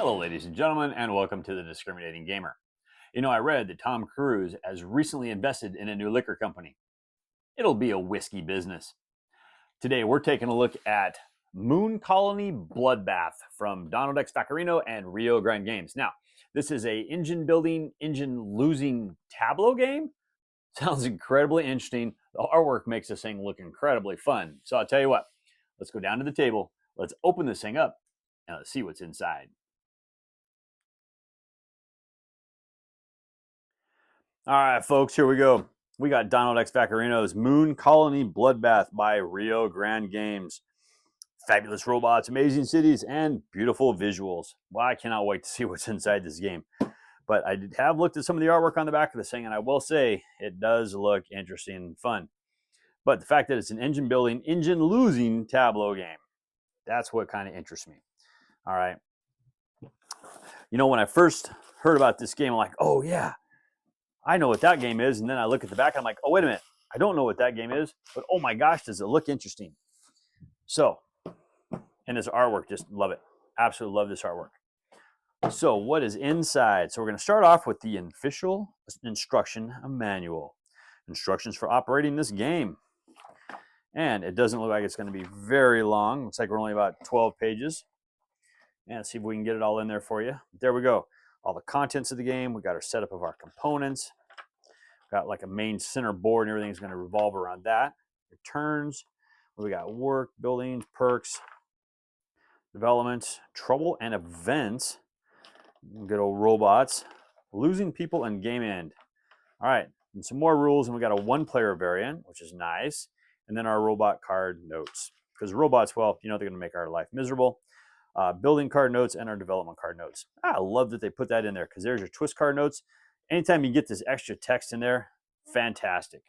Hello, ladies and gentlemen, and welcome to the Discriminating Gamer. You know, I read that Tom Cruise has recently invested in a new liquor company. It'll be a whiskey business. Today, we're taking a look at Moon Colony Bloodbath from Donald X Vaccarino and Rio Grande Games. Now, this is a engine building, engine losing tableau game. Sounds incredibly interesting. The artwork makes this thing look incredibly fun. So I'll tell you what, let's go down to the table, let's open this thing up, and let's see what's inside. All right, folks, here we go. We got Donald X Vaccarino's Moon Colony Bloodbath by Rio Grande Games. Fabulous robots, amazing cities, and beautiful visuals. Well, I cannot wait to see what's inside this game. But I have looked at some of the artwork on the back of this thing, and I will say it does look interesting and fun. But the fact that it's an engine building, engine losing tableau game, that's what kind of interests me. All right. You know, when I first heard about this game, I'm like, oh, yeah, I know what that game is. And then I look at the back, and I'm like, oh, wait a minute. I don't know what that game is, but oh my gosh, does it look interesting. So, and this artwork, just love it. Absolutely love this artwork. So what is inside? So we're going to start off with the official instruction manual. Instructions for operating this game. And it doesn't look like it's going to be very long. Looks like we're only about 12 pages. And let's see if we can get it all in there for you. There we go. All the contents of the game. We got our setup of our components. Got like a main center board and everything's going to revolve around that. Your turns. We got work, buildings, perks, development, trouble, and events. Good old robots. Losing people and game end. All right, and some more rules, and we got a one-player variant, which is nice, and then our robot card notes. Because robots, well, you know they're going to make our life miserable. Building card notes and our development card notes. I love that they put that in there because there's your twist card notes. Anytime you get this extra text in there, fantastic.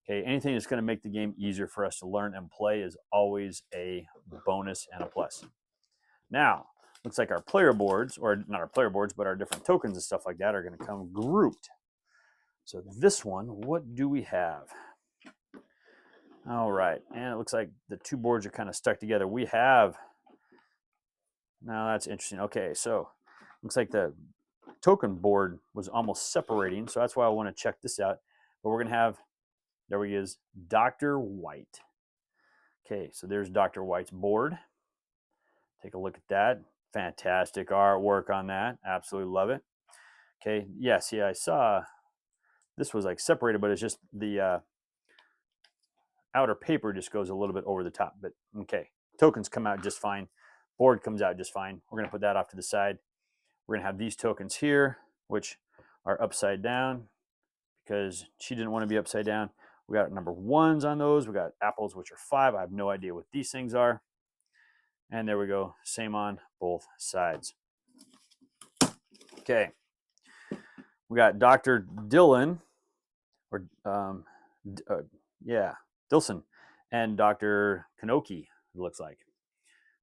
Okay, anything that's going to make the game easier for us to learn and play is always a bonus and a plus. Now, looks like our player boards, or not our player boards, but our different tokens and stuff like that are going to come grouped. So this one, what do we have? All right, and it looks like the two boards are kind of stuck together. We have, now that's interesting. Okay, so looks like the token board was almost separating, so that's why I want to check this out. But we're going to have, there he is, Dr. White. Okay, so there's Dr. White's board. Take a look at that. Fantastic artwork on that. Absolutely love it. Okay, yeah, see, I saw this was like separated, but it's just the outer paper just goes a little bit over the top. But okay, tokens come out just fine. Board comes out just fine. We're going to put that off to the side. We're going to have these tokens here, which are upside down because she didn't want to be upside down. We got number ones on those. We got apples, which are 5. I have no idea what these things are. And there we go. Same on both sides. Okay. We got Dr. Dylan, or Dilson, and Dr. Kanoki, it looks like.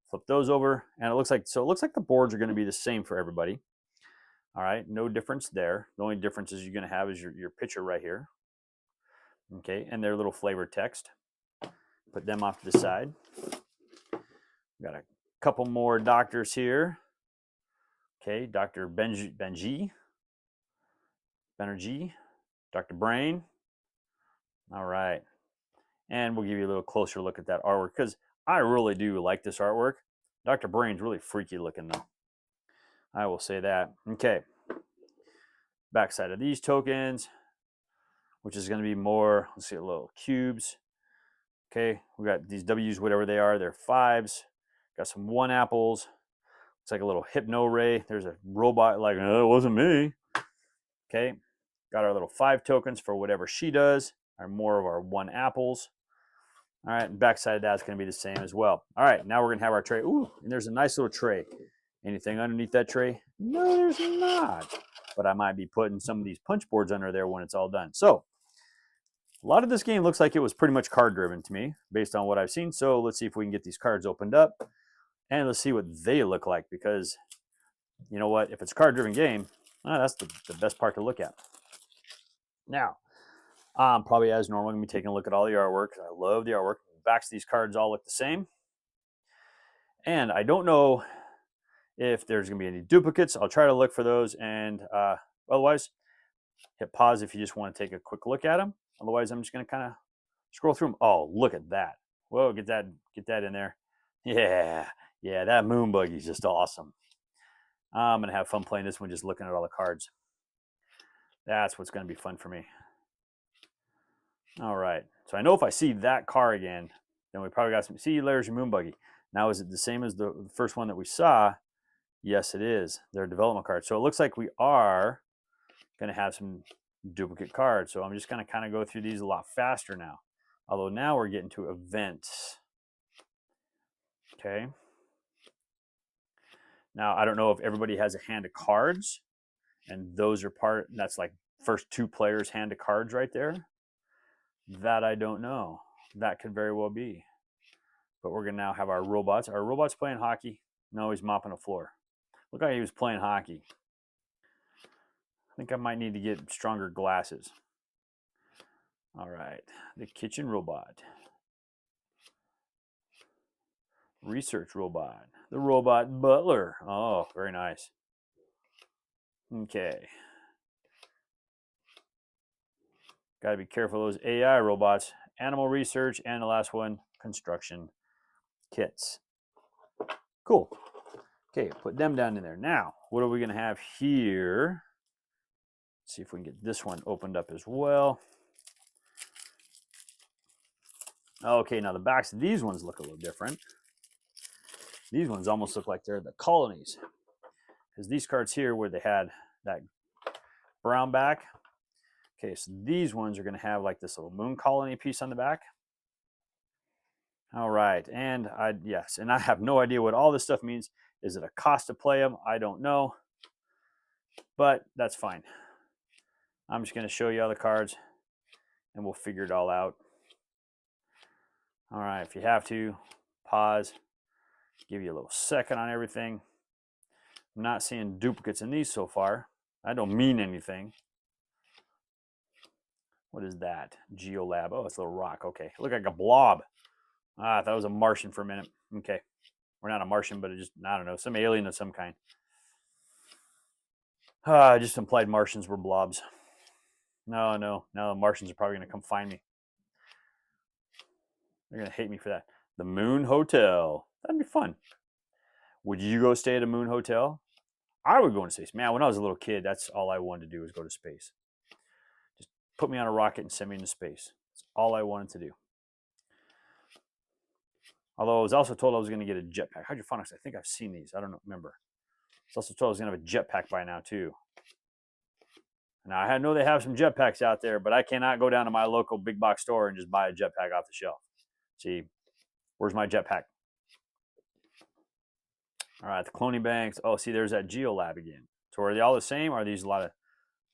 Flip those over, and it looks like the boards are going to be the same for everybody. All right, no difference there. The only difference is you're going to have is your picture right here. Okay, and their little flavor text. Put them off to the side. Got a couple more doctors here. Okay, Dr. Banerjee, Dr. Brain. All right, and we'll give you a little closer look at that artwork because I really do like this artwork. Dr. Brain's really freaky looking though. I will say that. Okay, backside of these tokens, which is going to be more, let's see, little cubes. Okay, we got these W's, whatever they are, they're 5s. Got some 1 apples. It's like a little hypno ray. There's a robot like, oh, it wasn't me. Okay, got our little 5 tokens for whatever she does, or more of our 1 apples. All right, and backside of that's going to be the same as well. All right, now we're going to have our tray. Ooh, and there's a nice little tray. Anything underneath that tray? No, there's not. But I might be putting some of these punch boards under there when it's all done. So a lot of this game looks like it was pretty much card driven to me based on what I've seen. So let's see if we can get these cards opened up and let's see what they look like, because you know what? If it's a card driven game, that's the best part to look at. Now, probably as normal, I'm going to be taking a look at all the artwork. I love the artwork. The backs of these cards all look the same. And I don't know If there's going to be any duplicates, I'll try to look for those. And otherwise, hit pause if you just want to take a quick look at them. Otherwise, I'm just going to kind of scroll through them. Oh, look at that. Whoa, get that in there. Yeah, that moon buggy is just awesome. I'm going to have fun playing this one, just looking at all the cards. That's what's going to be fun for me. All right. So I know if I see that car again, then we probably got some. See, there's your moon buggy. Now, is it the same as the first one that we saw? Yes, it is. They're development cards. So it looks like we are going to have some duplicate cards. So I'm just going to kind of go through these a lot faster now. Although now we're getting to events. Okay. Now, I don't know if everybody has a hand of cards. And those are that's like first 2 players' hand of cards right there. That I don't know. That could very well be. But we're going to now have our robots. Are robots playing hockey? No, he's mopping the floor. Looked like he was playing hockey. I think I might need to get stronger glasses. All right. The kitchen robot. Research robot. The robot butler. Oh, very nice. Okay. Got to be careful of those AI robots. Animal research, and the last one, construction kits. Cool. Okay, put them down in there. Now, what are we going to have here? Let's see if we can get this one opened up as well. Okay, now the backs of these ones look a little different. These ones almost look like they're the colonies. Because these cards here where they had that brown back. Okay, so these ones are going to have like this little moon colony piece on the back. All right, and I have no idea what all this stuff means. Is it a cost to play them? I don't know, but that's fine. I'm just going to show you all the cards, and we'll figure it all out. All right, if you have to, pause, give you a little second on everything. I'm not seeing duplicates in these so far. I don't mean anything. What is that? Geolab. Oh, it's a little rock. Okay, look like a blob. I thought it was a Martian for a minute. Okay, we're not a Martian, but it just, I don't know, some alien of some kind. I just implied Martians were blobs. No, the Martians are probably going to come find me. They're going to hate me for that. The Moon Hotel. That'd be fun. Would you go stay at a Moon Hotel? I would go into space. Man, when I was a little kid, that's all I wanted to do was go to space. Just put me on a rocket and send me into space. That's all I wanted to do. Although I was also told I was going to get a jetpack. Hydroponics, I think I've seen these. I don't remember. I was also told I was going to have a jetpack by now, too. Now, I know they have some jetpacks out there, but I cannot go down to my local big box store and just buy a jetpack off the shelf. See, where's my jetpack? All right, the cloning banks. Oh, see, there's that Geolab again. So are they all the same? Are these a lot of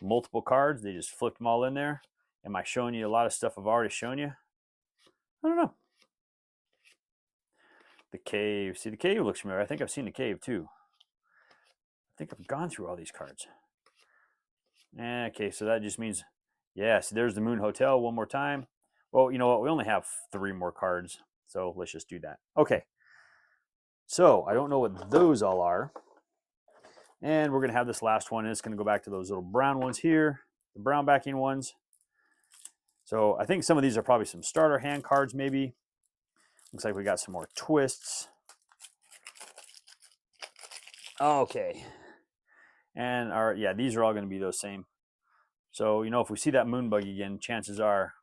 multiple cards? They just flipped them all in there? Am I showing you a lot of stuff I've already shown you? I don't know. The cave. See, the cave looks familiar. I think I've seen the cave too. I think I've gone through all these cards. Okay, so that just means, yeah, see, there's the Moon Hotel one more time. Well, you know what? We only have 3 more cards, so let's just do that. Okay. So I don't know what those all are. And we're going to have this last one, and it's going to go back to those little brown ones here, the brown backing ones. So I think some of these are probably some starter hand cards, maybe. Looks like we got some more twists. Okay. And these are all going to be those same. So, you know, if we see that moon bug again, chances are,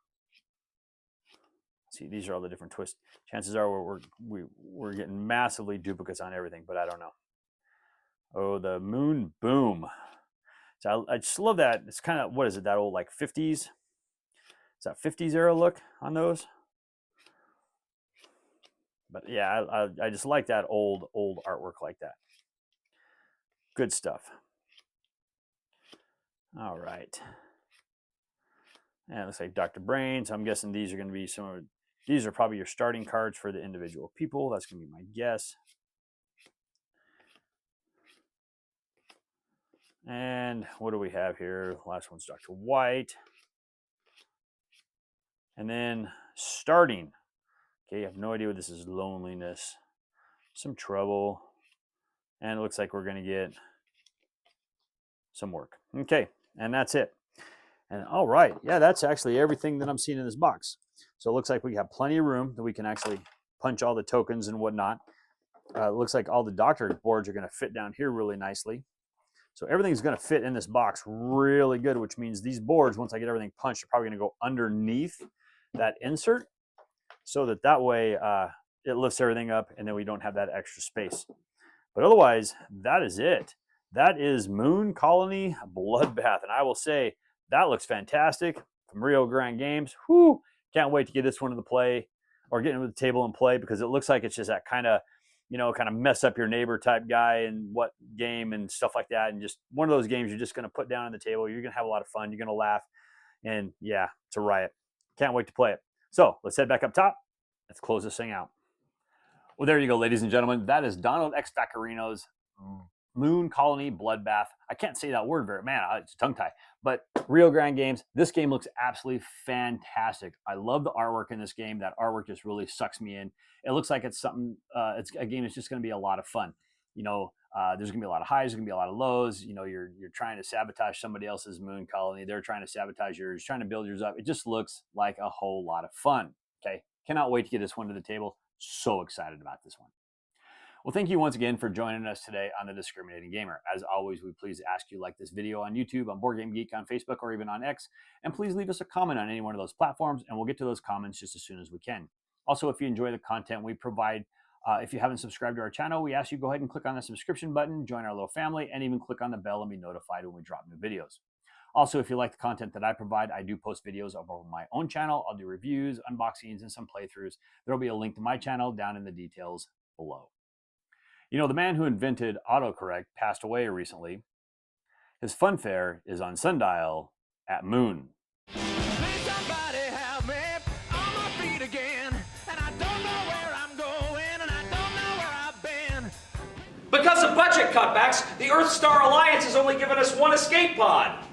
see, these are all the different twists. Chances are we're getting massively duplicates on everything, but I don't know. Oh, the moon boom. So I just love that. It's kind of, what is it, that old like 50s? Is that 50s era look on those? But yeah, I just like that old artwork like that. Good stuff. All right. And it looks like Dr. Brain. So I'm guessing these are going to be these are probably your starting cards for the individual people. That's going to be my guess. And what do we have here? Last one's Dr. White. And then starting. Okay, I have no idea what this is. Loneliness, some trouble, And it looks like we're going to get some work. Okay, and that's it. And all right, yeah, that's actually everything that I'm seeing in this box. So it looks like we have plenty of room that we can actually punch all the tokens and whatnot. It looks like all the doctor boards are going to fit down here really nicely. So everything's going to fit in this box really good, which means these boards, once I get everything punched, are probably going to go underneath that insert, so that way it lifts everything up, and then we don't have that extra space. But otherwise, that is it. That is Moon Colony Bloodbath, and I will say that looks fantastic from Rio Grande Games. Whoo! Can't wait to get this one to the play, or get into the table and play, because it looks like it's just that kind of, you know, kind of mess up your neighbor type guy and what game and stuff like that. And just one of those games you're just going to put down on the table. You're going to have a lot of fun. You're going to laugh. And yeah, it's a riot. Can't wait to play it. So let's head back up top. Let's close this thing out. Well, there you go, ladies and gentlemen. That is Donald X Vaccarino's Moon Colony Bloodbath. I can't say that word very, man, it's a tongue tie. But Rio Grande Games, this game looks absolutely fantastic. I love the artwork in this game. That artwork just really sucks me in. It looks like it's something, it's a game that's just going to be a lot of fun. You know, there's going to be a lot of highs, there's going to be a lot of lows. You know, you're trying to sabotage somebody else's moon colony. They're trying to sabotage yours, trying to build yours up. It just looks like a whole lot of fun. Okay, cannot wait to get this one to the table. So excited about this one. Well, thank you once again for joining us today on The Discriminating Gamer. As always, we please ask you like this video on YouTube, on Board Game Geek, on Facebook, or even on X. And please leave us a comment on any one of those platforms, and we'll get to those comments just as soon as we can. Also, if you enjoy the content we provide, if you haven't subscribed to our channel, we ask you go ahead and click on the subscription button, join our little family, and even click on the bell and be notified when we drop new videos. Also, if you like the content that I provide, I do post videos over my own channel. I'll do reviews, unboxings, and some playthroughs. There'll be a link to my channel down in the details below. You know, the man who invented autocorrect passed away recently. His funfair is on Sundial at Moon. Please somebody help me on my feet again, and I don't know where I'm going, and I don't know where I've been. Because of budget cutbacks, the Earth Star Alliance has only given us one escape pod.